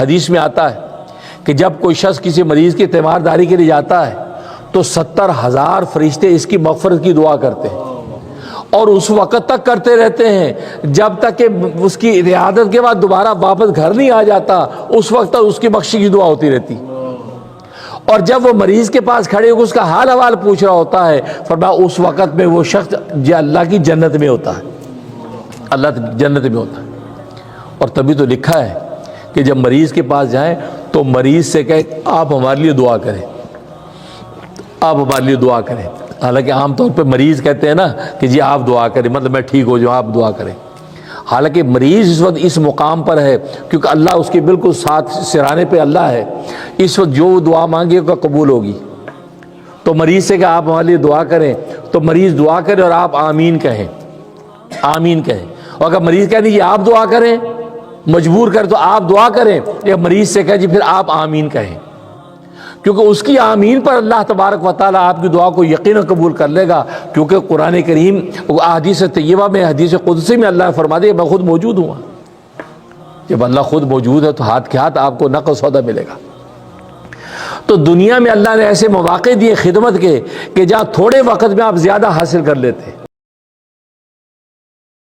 حدیث میں آتا ہے کہ جب کوئی شخص کسی مریض کی تیمارداری کے لیے جاتا ہے تو 70,000 فرشتے اس کی مغفرت کی دعا کرتے ہیں، اور اس وقت تک کرتے رہتے ہیں جب تک کہ اس کی عیادت کے بعد دوبارہ واپس گھر نہیں آ جاتا، اس وقت تک اس کی بخشش کی دعا ہوتی رہتی۔ اور جب وہ مریض کے پاس کھڑے ہو کے اس کا حال احوال پوچھ رہا ہوتا ہے، فرمایا اس وقت میں وہ شخص اللہ کی جنت میں ہوتا ہے، اللہ جنت میں ہوتا ہے۔ اور تبھی تو لکھا ہے کہ جب مریض کے پاس جائیں تو مریض سے کہے آپ ہمارے لیے دعا کریں، آپ ہمارے لیے دعا کریں۔ حالانکہ عام طور پہ مریض کہتے ہیں نا کہ جی آپ دعا کریں، مطلب میں ٹھیک ہو جاؤں، آپ دعا کریں۔ حالانکہ مریض اس وقت اس مقام پر ہے کیونکہ اللہ اس کے بالکل ساتھ سرانے پہ اللہ ہے، اس وقت جو دعا مانگے وہ قبول ہوگی۔ تو مریض سے کہ آپ ہمارے لیے دعا کریں، تو مریض دعا کرے اور آپ آمین کہیں، آمین کہیں۔ اور اگر مریض کہہ دیجیے آپ دعا کریں، مجبور کر تو آپ دعا کریں، یا مریض سے کہہ جی پھر آپ آمین کہیں، کیونکہ اس کی آمین پر اللہ تبارک و تعالیٰ آپ کی دعا کو یقیناً قبول کر لے گا، کیونکہ قرآن کریم احادیث طیبہ میں، حدیث قدسی میں اللہ فرما دے میں خود موجود ہوں۔ جب اللہ خود موجود ہے تو ہاتھ کے ہاتھ آپ کو نقد سودا ملے گا۔ تو دنیا میں اللہ نے ایسے مواقع دیے خدمت کے کہ جہاں تھوڑے وقت میں آپ زیادہ حاصل کر لیتے۔